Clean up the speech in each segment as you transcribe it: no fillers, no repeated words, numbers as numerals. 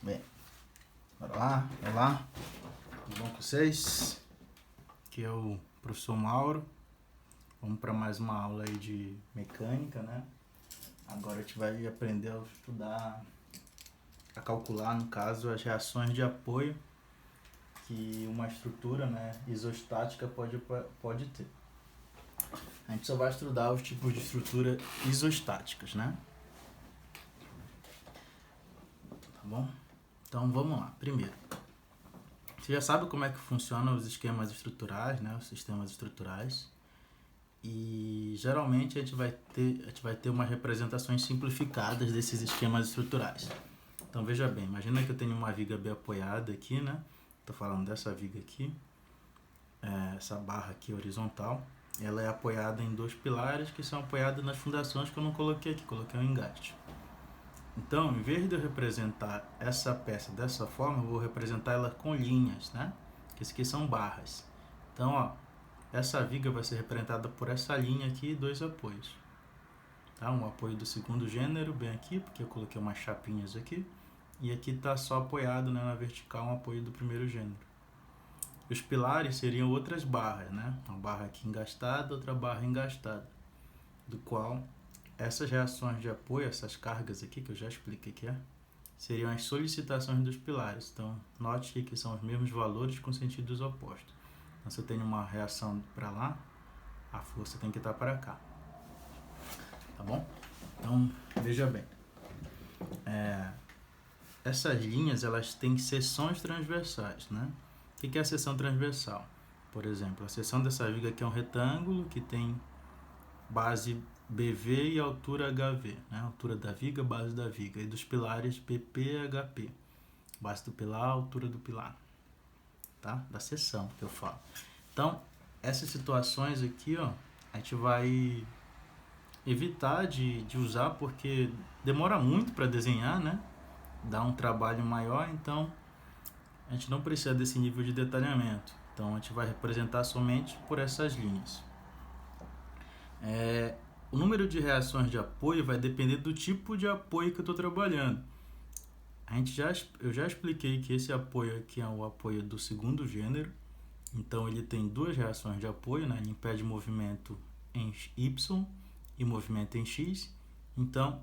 Bem, bora lá, olá, tudo bom com vocês? Aqui é o professor Mauro. Vamos para mais uma aula aí de mecânica, né? Agora a gente vai aprender a estudar, a calcular, no caso, as reações de apoio que uma estrutura, né, isostática pode ter. A gente só vai estudar os tipos de estrutura isostáticas, né? Tá bom? Então vamos lá. Primeiro, você já sabe como é que funcionam os esquemas estruturais, né? Os sistemas estruturais. E geralmente a gente vai ter umas representações simplificadas desses esquemas estruturais. Então veja bem, imagina que eu tenho uma viga bem apoiada aqui, né? Estou falando dessa viga aqui, essa barra aqui horizontal. Ela é apoiada em dois pilares que são apoiados nas fundações que eu não coloquei aqui, coloquei um engaste. Então, em vez de eu representar essa peça dessa forma, eu vou representar ela com linhas, né? Que isso aqui são barras. Então, ó, essa viga vai ser representada por essa linha aqui e dois apoios. Tá? Um apoio do segundo gênero, bem aqui, porque eu coloquei umas chapinhas aqui. E aqui está só apoiado, né, na vertical, um apoio do primeiro gênero. Os pilares seriam outras barras, né? Uma barra aqui engastada, outra barra engastada. Do qual essas reações de apoio, essas cargas aqui, que eu já expliquei que seriam as solicitações dos pilares. Então, note que são os mesmos valores com sentidos opostos. Então, se eu tenho uma reação para lá, a força tem que estar para cá. Tá bom? Então, veja bem. Essas linhas, elas têm seções transversais, né? O que é a seção transversal? Por exemplo, a seção dessa viga aqui é um retângulo que tem base BV e altura HV, né? Altura da viga, base da viga. E dos pilares PP e HP. Base do pilar, altura do pilar. Tá? Da seção que eu falo. Então, essas situações aqui, ó, a gente vai evitar de usar porque demora muito para desenhar, né? Dá um trabalho maior, então a gente não precisa desse nível de detalhamento. Então, a gente vai representar somente por essas linhas. O número de reações de apoio vai depender do tipo de apoio que eu estou trabalhando. Eu já expliquei que esse apoio aqui é o apoio do segundo gênero. Então, ele tem duas reações de apoio, né? Ele impede movimento em Y e movimento em X. Então,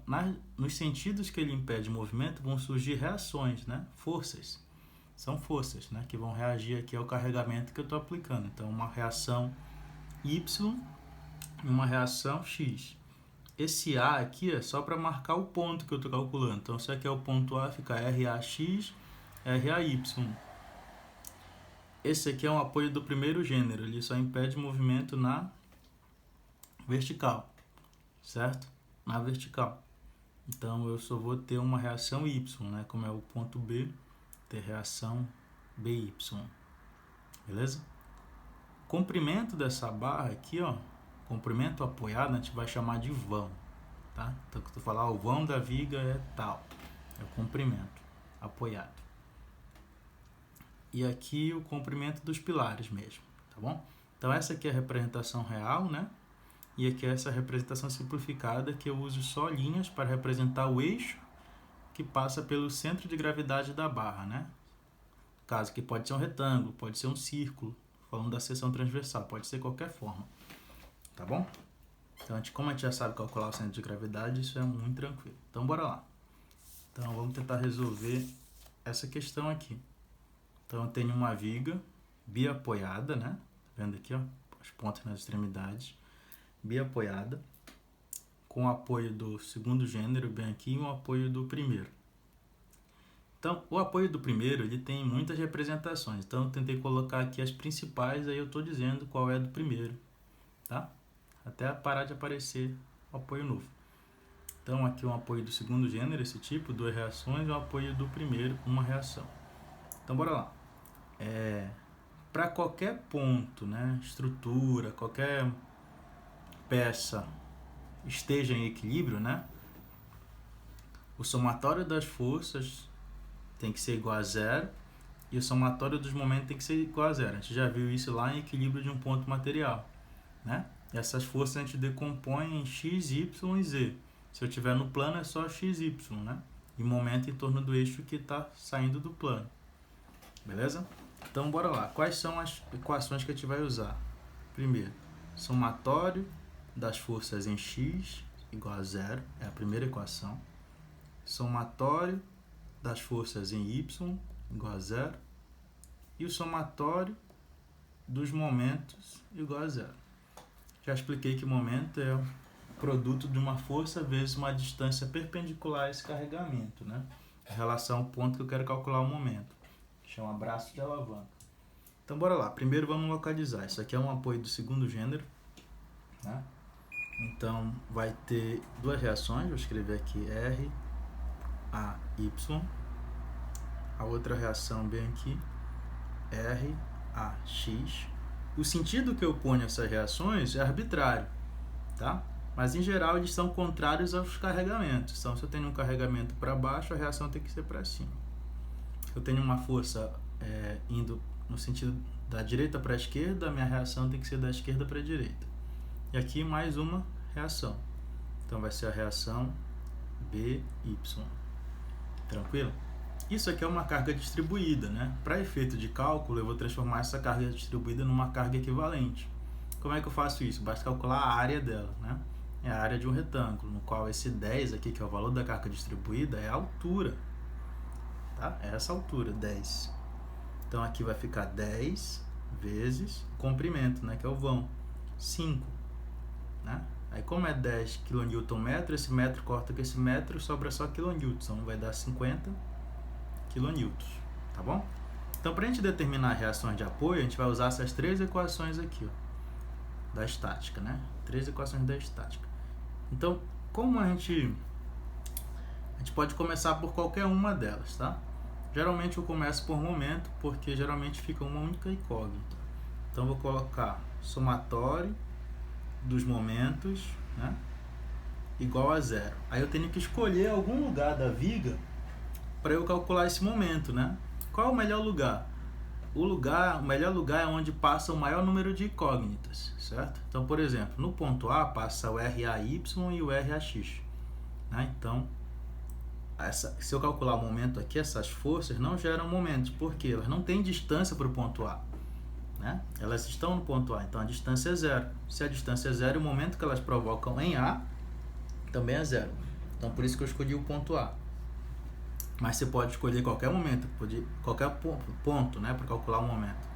nos sentidos que ele impede movimento, vão surgir reações, né? Forças. São forças, né? Que vão reagir aqui ao carregamento que eu estou aplicando. Então, uma reação Y e uma reação X. Esse A aqui é só para marcar o ponto que eu estou calculando. Então, se aqui é o ponto A, fica RAX, RAY. Esse aqui é um apoio do primeiro gênero. Ele só impede movimento na vertical, certo? Na vertical. Então, eu só vou ter uma reação Y, né? Como é o ponto B, ter reação BY. Beleza? Comprimento dessa barra aqui, ó, comprimento apoiado, a gente vai chamar de vão, tá? Então, quando tu falar o vão da viga é tal, é o comprimento apoiado. E aqui o comprimento dos pilares mesmo, tá bom? Então, essa aqui é a representação real, né? E aqui é essa representação simplificada que eu uso só linhas para representar o eixo que passa pelo centro de gravidade da barra, né? Caso que pode ser um retângulo, pode ser um círculo, falando da seção transversal, pode ser qualquer forma, tá bom? Então, como a gente já sabe calcular o centro de gravidade, isso é muito tranquilo. Então, bora lá. Então, vamos tentar resolver essa questão aqui. Então, eu tenho uma viga biapoiada, né? Tá vendo aqui, ó, as pontas nas extremidades, biapoiada, com o apoio do segundo gênero, bem aqui, e o apoio do primeiro. Então, o apoio do primeiro, ele tem muitas representações. Então, eu tentei colocar aqui as principais, aí eu estou dizendo qual é a do primeiro, tá? Até parar de aparecer o apoio novo. Então, aqui um apoio do segundo gênero, esse tipo, duas reações, e um apoio do primeiro, uma reação. Então, bora lá. Para qualquer ponto, né, estrutura, qualquer peça esteja em equilíbrio, né, o somatório das forças tem que ser igual a zero e o somatório dos momentos tem que ser igual a zero. A gente já viu isso lá em equilíbrio de um ponto material, né? E essas forças a gente decompõe em x, y e z. Se eu estiver no plano é só x, y, né? e momento em torno do eixo que está saindo do plano. Beleza? Então, bora lá. Quais são as equações que a gente vai usar? Primeiro, somatório das forças em x igual a zero, é a primeira equação. Somatório das forças em y igual a zero. E o somatório dos momentos igual a zero. Já expliquei que momento é o produto de uma força vezes uma distância perpendicular a esse carregamento, né? Em relação ao ponto que eu quero calcular o momento. Chama braço de alavanca. Então, bora lá. Primeiro vamos localizar. Isso aqui é um apoio do segundo gênero, né? Então, vai ter duas reações. Vou escrever aqui R, A, Y. A outra reação bem aqui, R, A, X. O sentido que eu ponho essas reações é arbitrário, tá? Mas, em geral, eles são contrários aos carregamentos. Então, se eu tenho um carregamento para baixo, a reação tem que ser para cima. Se eu tenho uma força indo no sentido da direita para a esquerda, a minha reação tem que ser da esquerda para a direita. E aqui mais uma reação. Então vai ser a reação BY. Tranquilo? Isso aqui é uma carga distribuída, né? Para efeito de cálculo, eu vou transformar essa carga distribuída numa carga equivalente. Como é que eu faço isso? Basta calcular a área dela, né? É a área de um retângulo, no qual esse 10 aqui, que é o valor da carga distribuída, é a altura. Tá? É essa altura, 10. Então aqui vai ficar 10 vezes o comprimento, né? Que é o vão, 5. Né? Aí como é 10 kNm, esse metro corta com esse metro, sobra só kN, então vai dar 50 kN, tá bom? Então, para a gente determinar reações de apoio, a gente vai usar essas três equações aqui, ó, da estática, né? Três equações da estática. Então, como a gente pode começar por qualquer uma delas, tá? Geralmente eu começo por momento, porque geralmente fica uma única incógnita. Então, vou colocar somatório dos momentos, né, igual a zero. Aí eu tenho que escolher algum lugar da viga para eu calcular esse momento, né? Qual é o melhor lugar? O melhor lugar é onde passa o maior número de incógnitas, certo? Então, por exemplo, no ponto A passa o RAY e o RAX, né? Então, se eu calcular o momento aqui, essas forças não geram momentos, porque elas não têm distância para o ponto A. Né? Elas estão no ponto A, então a distância é zero. Se a distância é zero, o momento que elas provocam em A também é zero. Então por isso que eu escolhi o ponto A. Mas você pode escolher qualquer momento, qualquer ponto, né, para calcular o momento.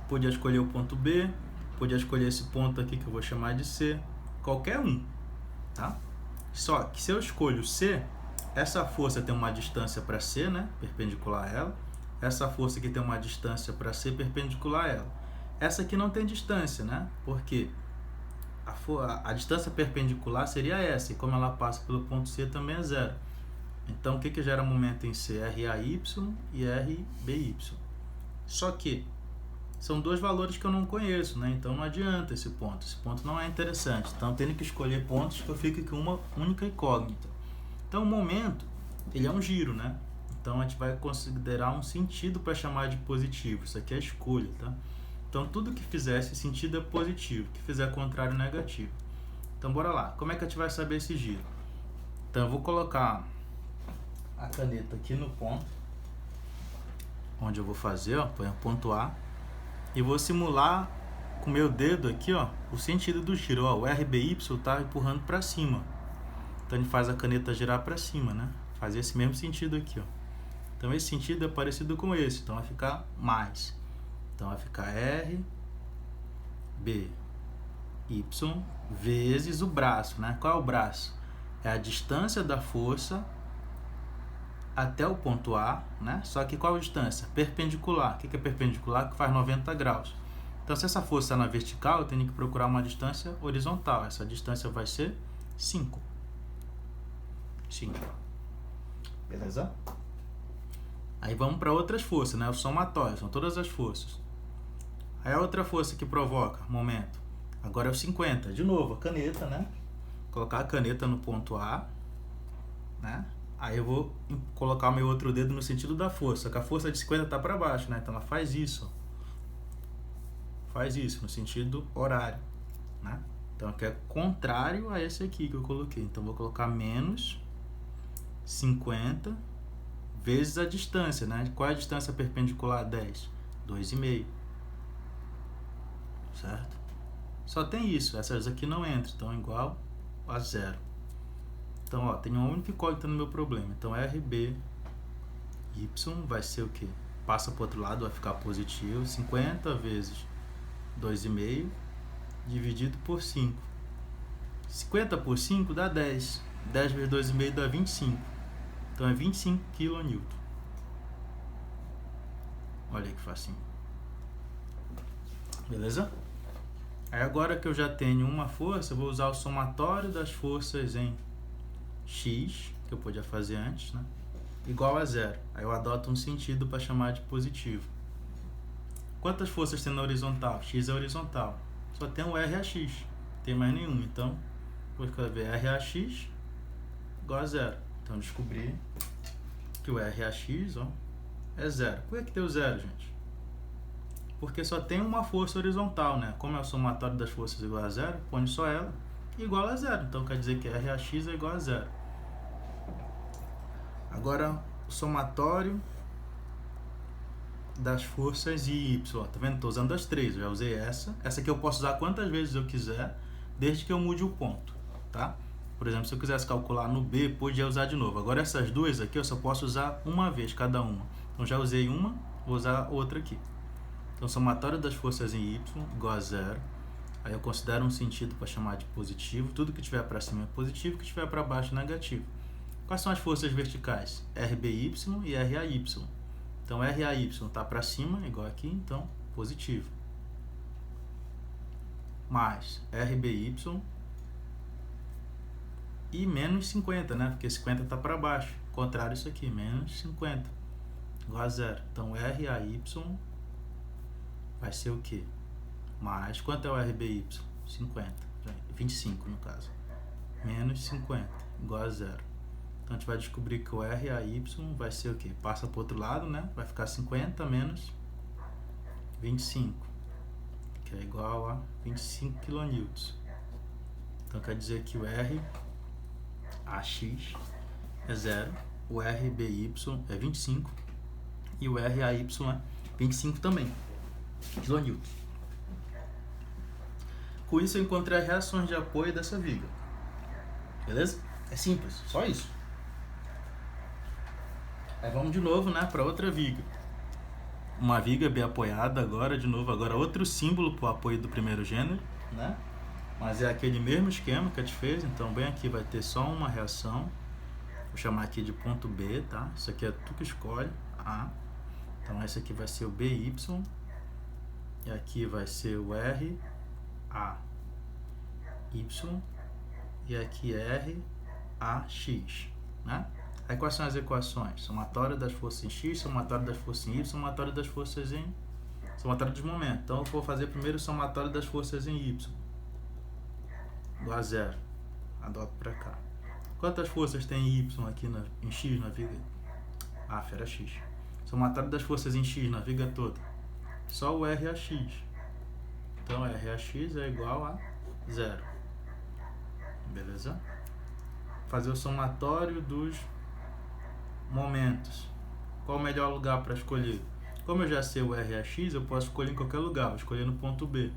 Podia escolher o ponto B, podia escolher esse ponto aqui que eu vou chamar de C, qualquer um, tá? Só que se eu escolho C, essa força tem uma distância para C, né, perpendicular a ela. Essa força aqui tem uma distância para C perpendicular a ela. Essa aqui não tem distância, né? Porque a distância perpendicular seria essa, e como ela passa pelo ponto C também é zero. Então, o que gera momento em C? RAY e RBY. Só que são dois valores que eu não conheço, né? Então não adianta esse ponto. Esse ponto não é interessante. Então, eu tenho que escolher pontos que eu fique com uma única incógnita. Então, o momento, ele é um giro, né? Então, a gente vai considerar um sentido para chamar de positivo. Isso aqui é a escolha, tá? Então, tudo que fizer esse sentido é positivo, que fizer contrário, negativo. Então, bora lá. Como é que a gente vai saber esse giro? Então, eu vou colocar a caneta aqui no ponto, onde eu vou fazer, ó, põe o ponto A, e vou simular com o meu dedo aqui, ó, o sentido do giro. Ó, o RBY tá empurrando para cima. Então, a gente faz a caneta girar para cima, né? Faz esse mesmo sentido aqui, ó. Então, esse sentido é parecido com esse, então vai ficar mais. Então, vai ficar R, B, Y, vezes o braço, né? Qual é o braço? É a distância da força até o ponto A, né? Só que qual a distância? Perpendicular. O que é perpendicular? Que faz 90 graus. Então, se essa força está na vertical, eu tenho que procurar uma distância horizontal. Essa distância vai ser 5. 5. Beleza? Aí vamos para outras forças, né? O somatório, são todas as forças. Aí a outra força que provoca momento, agora é o 50. De novo, a caneta, né? Colocar a caneta no ponto A, né? Aí eu vou colocar o meu outro dedo no sentido da força, que a força de 50 está para baixo, né? Então ela faz isso. Faz isso, no sentido horário, né? Então aqui é contrário a esse aqui que eu coloquei. Então vou colocar menos 50 vezes a distância, né? Qual é a distância perpendicular a 10? 2,5. Certo? Só tem isso, essas aqui não entram, então é igual a 0. Então, ó, tem uma única incógnita no meu problema. Então, RB y vai ser o quê? Passa para o outro lado, vai ficar positivo. 50 vezes 2,5 dividido por 5. 50 por 5 dá 10. 10 vezes 2,5 dá 25. Então, é 25 kN. Olha aí que facinho. Beleza? Aí agora que eu já tenho uma força, eu vou usar o somatório das forças em x, que eu podia fazer antes, né? Igual a 0. Aí eu adoto um sentido para chamar de positivo. Quantas forças tem na horizontal? X é horizontal. Só tem o RAX. Não tem mais nenhum. Então, vou escrever RAX igual a 0. Então, descobri que o RAX, ó, é 0. Por que deu 0, gente? Porque só tem uma força horizontal, né? Como é o somatório das forças igual a 0, põe só ela igual a 0. Então, quer dizer que RAX é igual a 0. Agora, o somatório das forças em Y. Tá vendo? Estou usando as três. Eu já usei essa. Essa aqui eu posso usar quantas vezes eu quiser, desde que eu mude o ponto, tá? Por exemplo, se eu quisesse calcular no B, podia usar de novo. Agora, essas duas aqui eu só posso usar uma vez cada uma. Então, já usei uma, vou usar outra aqui. Então, somatório das forças em Y igual a 0. Aí eu considero um sentido para chamar de positivo. Tudo que tiver para cima é positivo, que tiver para baixo é negativo. Quais são as forças verticais? RBY e RAY. Então, RAY está para cima, igual aqui, então, positivo. Mais RBY e menos 50, né? Porque 50 está para baixo. Contrário isso aqui, menos 50, igual a 0. Então, RAY vai ser o quê? Mais, quanto é o RBY? 50, 25 no caso. Menos 50, igual a 0. Então, a gente vai descobrir que o RAY vai ser o quê? Passa para o outro lado, né? Vai ficar 50 menos 25, que é igual a 25 kN. Então, quer dizer que o RAX é 0, o RBY é 25 e o RAY é 25 também, kN. Com isso, eu encontrei as reações de apoio dessa viga. Beleza? É simples, só isso. Aí vamos de novo, né, para outra viga. Uma viga bem apoiada agora, de novo, agora outro símbolo para o apoio do primeiro gênero, né? Mas é aquele mesmo esquema que a gente fez, então bem aqui vai ter só uma reação. Vou chamar aqui de ponto B, tá? Isso aqui é tu que escolhe, A. Então esse aqui vai ser o BY e aqui vai ser o RAY e aqui RAX, né? Aí quais são as equações? Somatório das forças em X, somatório das forças em Y, somatório das forças em... somatório dos momentos. Então eu vou fazer primeiro o somatório das forças em Y. Igual a 0. Adoto para cá. Quantas forças tem em Y aqui em X na viga? Ah, era X. Somatório das forças em X na viga toda. Só o RAX. Então RAX é igual a 0. Beleza? Fazer o somatório dos momentos. Qual o melhor lugar para escolher? Como eu já sei o RAX, eu posso escolher em qualquer lugar. Vou escolher no ponto B.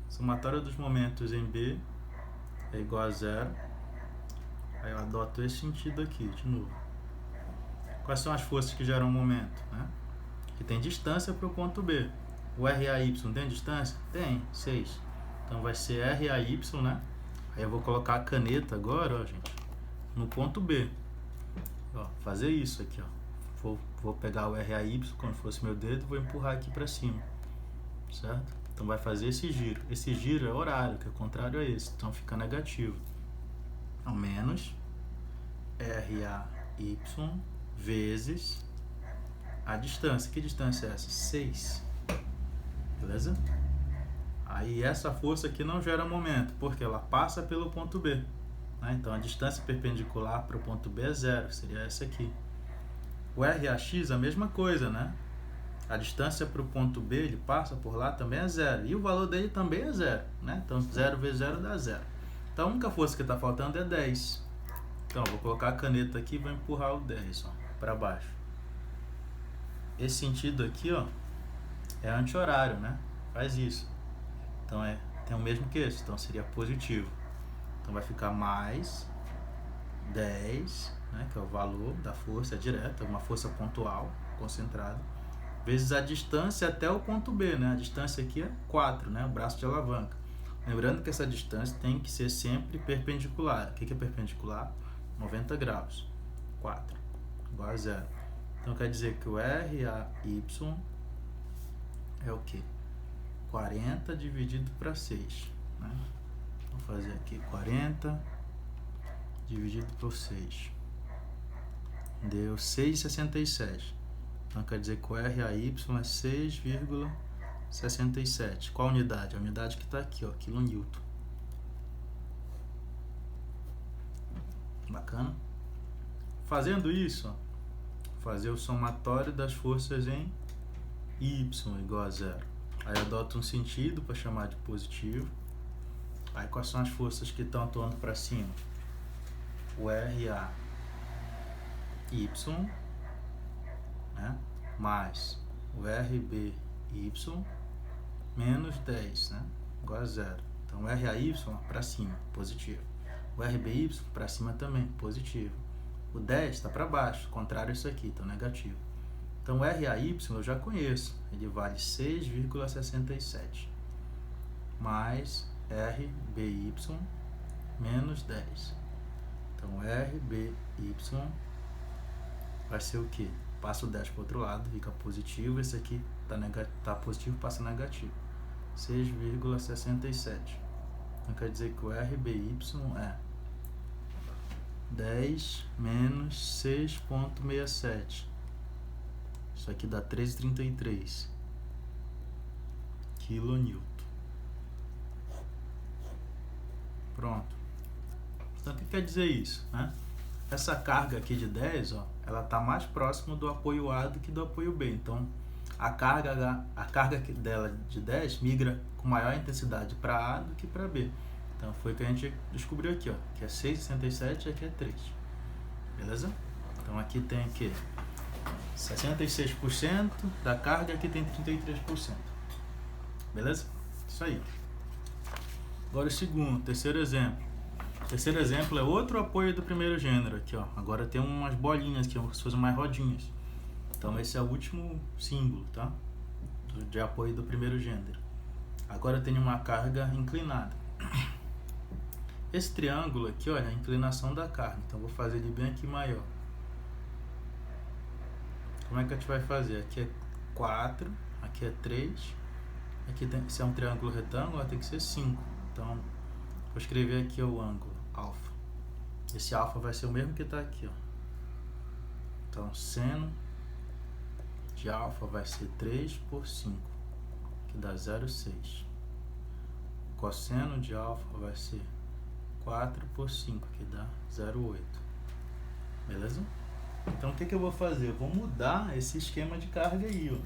Somatório dos momentos em B é igual a 0. Aí eu adoto esse sentido aqui, de novo. Quais são as forças que geram momento, né? Que tem distância para o ponto B. O RAY tem distância? Tem, 6. Então vai ser RAY, né? Aí eu vou colocar a caneta agora, ó, gente, no ponto B. Ó, fazer isso aqui, ó. Vou pegar o RAY como se fosse meu dedo e vou empurrar aqui para cima, certo? Então vai fazer esse giro. Esse giro é horário, que é contrário a esse, então fica negativo. Então menos RAY vezes a distância. Que distância é essa? 6. Beleza? Aí essa força aqui não gera momento, porque ela passa pelo ponto B. Então a distância perpendicular para o ponto B é 0, seria essa aqui. O RAX é a mesma coisa, né? A distância para o ponto B, ele passa por lá, também é 0. E o valor dele também é 0, né? Então 0 vezes 0 dá 0. Então a única força que está faltando é 10. Então eu vou colocar a caneta aqui e vou empurrar o 10 para baixo. esse sentido aqui, ó, é anti-horário, né? Faz isso. Então tem o mesmo que esse, então seria positivo. Então vai ficar mais 10, né, que é o valor da força direta, uma força pontual, concentrada, vezes a distância até o ponto B, né? A distância aqui é 4, né? O braço de alavanca. Lembrando que essa distância tem que ser sempre perpendicular. O que é perpendicular? 90 graus. 4 igual a 0. Então quer dizer que o RAY é o quê? 40 dividido para 6. Né? Vou fazer aqui 40 dividido por 6. Deu 6,67. Então quer dizer que o RAY é 6,67. Qual unidade? A unidade que está aqui, ó, quilonewton. Bacana? Fazendo isso, ó, fazer o somatório das forças em Y igual a 0. Aí adota um sentido para chamar de positivo. Aí quais são as forças que estão atuando para cima? O RAY, né? Mais o RBY menos 10, né? Igual a 0. Então o RAY para cima, positivo. O RBY para cima também, positivo. O 10 está para baixo, contrário a isso aqui, então negativo. Então o RAY eu já conheço, ele vale 6,67 mais RBY menos 10. Então RBY vai ser o que? Passa o 10 para o outro lado, fica positivo, esse aqui tá positivo, passa negativo. 6,67. Então quer dizer que o RBY é 10 menos 6,67. Isso aqui dá 13,33 kN. Pronto. Então o que quer dizer isso, né? Essa carga aqui de 10, ó, ela está mais próximo do apoio A do que do apoio B. Então a carga dela de 10 migra com maior intensidade para A do que para B. Então foi o que a gente descobriu aqui, ó, que é 6,67 e aqui é 3. Beleza? Então aqui tem que 66% da carga, aqui tem 33%. Beleza? Isso aí. Agora o terceiro exemplo. O terceiro exemplo é outro apoio do primeiro gênero aqui, ó. Agora tem umas bolinhas aqui, se fossem mais rodinhas. Então esse é o último símbolo, tá? De apoio do primeiro gênero. Agora tem uma carga inclinada. Esse triângulo aqui, olha, é a inclinação da carga. Então vou fazer ele bem aqui maior. Como é que a gente vai fazer? Aqui é 4, aqui é 3. Aqui tem, se é um triângulo retângulo, tem que ser 5. Então vou escrever aqui o ângulo alfa. Esse alfa vai ser o mesmo que está aqui, ó. Então seno de alfa vai ser 3 por 5, que dá 0,6. Cosseno de alfa vai ser 4 por 5, que dá 0,8. Beleza? Então o que eu vou fazer? Eu vou mudar esse esquema de carga aí, ó.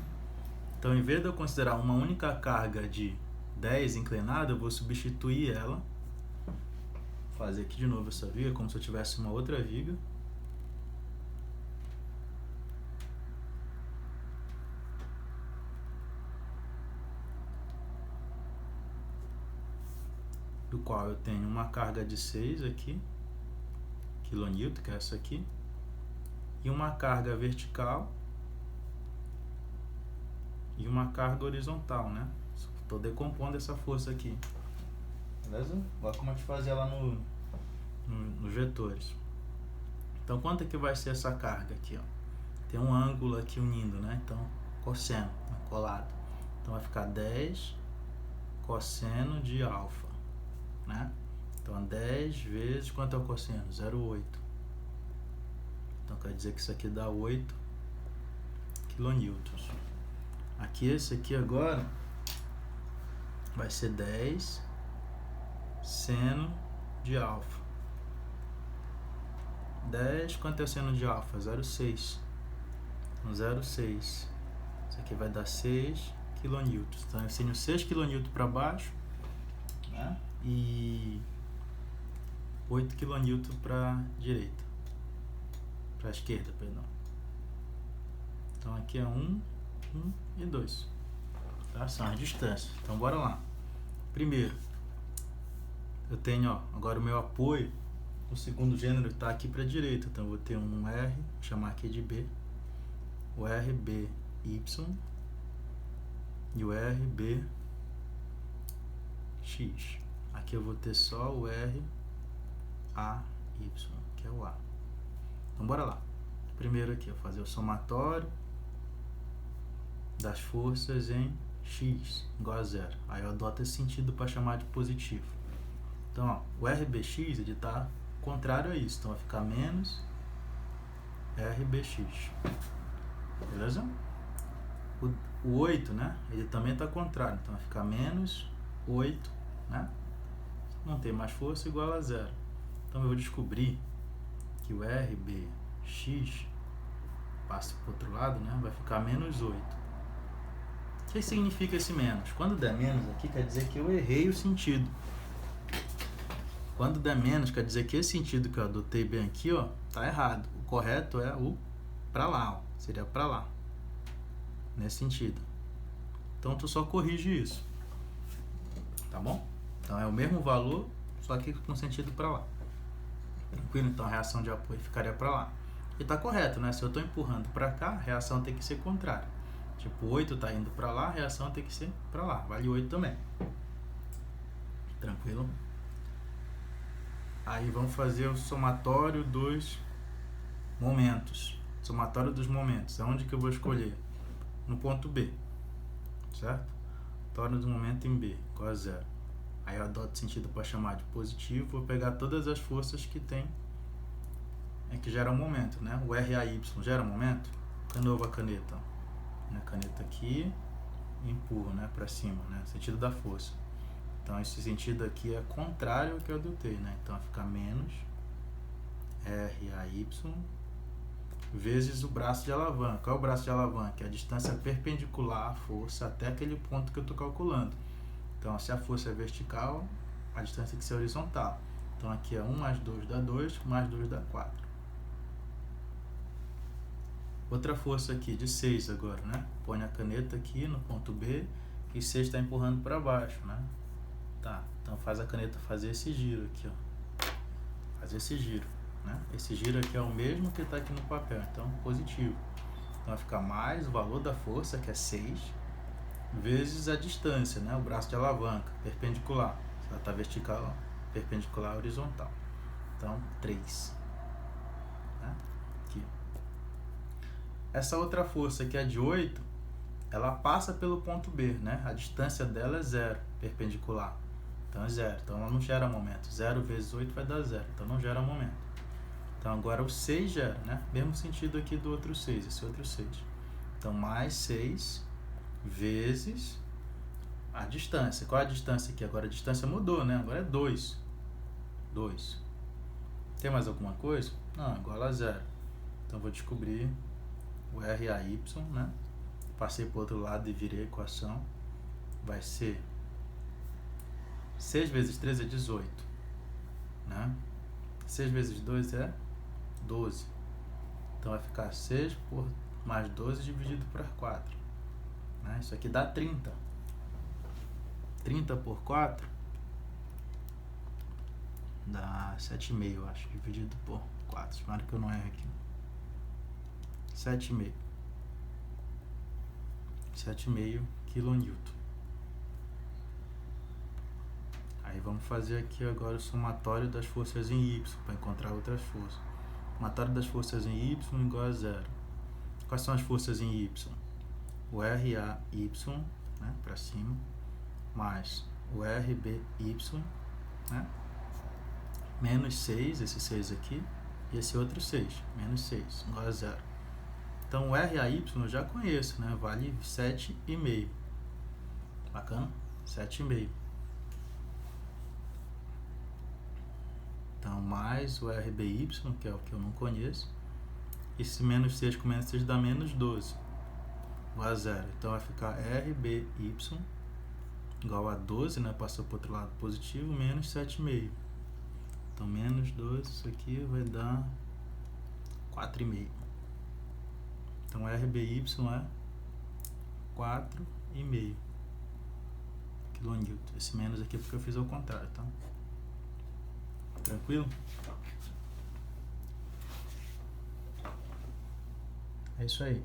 Então em vez de eu considerar uma única carga de 10 inclinada, eu vou substituir ela. Vou fazer aqui de novo essa viga, como se eu tivesse uma outra viga. Do qual eu tenho uma carga de 6 aqui, kN, que é essa aqui, e uma carga vertical e uma carga horizontal, né? Estou decompondo essa força aqui. Beleza? Agora como é que fazer ela nos vetores. Então quanto é que vai ser essa carga aqui, ó? Tem um ângulo aqui unindo, né? Então cosseno, né? Colado. Então vai ficar 10 cosseno de alfa, né? Então 10 vezes, quanto é o cosseno? 0,8. Então quer dizer que isso aqui dá 8 kN. Aqui esse aqui agora vai ser 10 seno de alfa. 10, quanto é o seno de alfa? 0,6. Então 0,6. Isso aqui vai dar 6 kN. Então eu tenho 6 kN para baixo, né? E 8 kN para direita. Para a esquerda, perdão. Então aqui é 1, 1 e 2. Tá? São as distâncias. Então bora lá. Primeiro, eu tenho, ó, agora o meu apoio, o segundo gênero está aqui para a direita. Então eu vou ter um R, vou chamar aqui de B, o RBY e o RBX. Aqui eu vou ter só o RAY, que é o A. Então bora lá. Primeiro aqui, eu vou fazer o somatório das forças em X igual a 0. Aí eu adoto esse sentido para chamar de positivo. Então, ó, o RBX ele está contrário a isso. Então vai ficar menos RBX. Beleza? O 8, né? Ele também está contrário. Então vai ficar menos 8, né? Não tem mais força igual a 0. Então eu vou descobrir que o RBX passa para o outro lado, né? Vai ficar menos 8. O que significa esse menos? Quando der menos aqui, quer dizer que eu errei o sentido. Quando der menos, quer dizer que esse sentido que eu adotei bem aqui, ó, tá errado. O correto é o para lá, ó. Seria para lá. Nesse sentido. Então, tu só corrige isso. Tá bom? Então, é o mesmo valor, só que com sentido para lá. Tranquilo? Então, a reação de apoio ficaria para lá. E tá correto, né? Se eu tô empurrando para cá, a reação tem que ser contrária. Tipo, 8 tá indo para lá, a reação tem que ser para lá. Vale 8 também. Tranquilo? Aí vamos fazer o somatório dos momentos. Somatório dos momentos. Aonde que eu vou escolher? No ponto B. Certo? Somatório do momento em B, igual a 0. Aí eu adoto sentido para chamar de positivo. Vou pegar todas as forças que tem, que geram momento, né? O RAY gera momento. De novo a caneta. A caneta aqui e empurro, né, para cima, né? Sentido da força. Então esse sentido aqui é contrário ao que eu adotei, né? Então vai ficar menos RAY vezes o braço de alavanca. Qual é o braço de alavanca? É a distância perpendicular à força até aquele ponto que eu estou calculando. Então se a força é vertical, a distância tem que ser horizontal. Então aqui é 1 mais 2 dá 2, mais 2 dá 4. Outra força aqui, de 6 agora, né? Põe a caneta aqui no ponto B e 6 está empurrando para baixo, né? Tá, então faz a caneta fazer esse giro aqui, ó. Fazer esse giro, né? Esse giro aqui é o mesmo que está aqui no papel, então positivo. Então vai ficar mais o valor da força, que é 6, vezes a distância, né? O braço de alavanca, perpendicular. Se ela está vertical, perpendicular, horizontal. Então, 3. Né? Aqui. Essa outra força que é de 8, ela passa pelo ponto B, né? A distância dela é 0, perpendicular. Então é 0. Então ela não gera momento. 0 vezes 8 vai dar 0. Então não gera momento. Então agora o 6 gera, né? Mesmo sentido aqui do outro 6, esse outro 6. Então mais 6 vezes a distância. Qual é a distância aqui? Agora a distância mudou, né? Agora é 2. 2. Tem mais alguma coisa? Não, igual a 0. Então eu vou descobrir o RAY, né? Passei para o outro lado e virei a equação. Vai ser 6 vezes 3 é 18. Né? 6 vezes 2 é 12. Então vai ficar 6 por mais 12 dividido por 4. Né? Isso aqui dá 30. 30 por 4 dá 7,5, eu acho, dividido por 4. Espero que eu não erre aqui. 7,5. 7,5 kN. Aí vamos fazer aqui agora o somatório das forças em Y, para encontrar outras forças. O somatório das forças em Y igual a 0. Quais são as forças em Y? O RAY, né, para cima, mais o RBY, né, menos 6, esse 6 aqui, e esse outro 6, menos 6, igual a 0. Então o RAY eu já conheço, né, vale 7,5. Bacana? 7,5. Então, mais o RBY, que é o que eu não conheço. Esse menos 6 com menos 6 dá menos 12. Igual a 0. Então, vai ficar RBY igual a 12, né? Passou para o outro lado positivo, menos 7,5. Então, menos 12, isso aqui vai dar 4,5. Então RBY é 4,5 kN. Esse menos aqui é porque eu fiz ao contrário, tá? Tranquilo? É isso aí.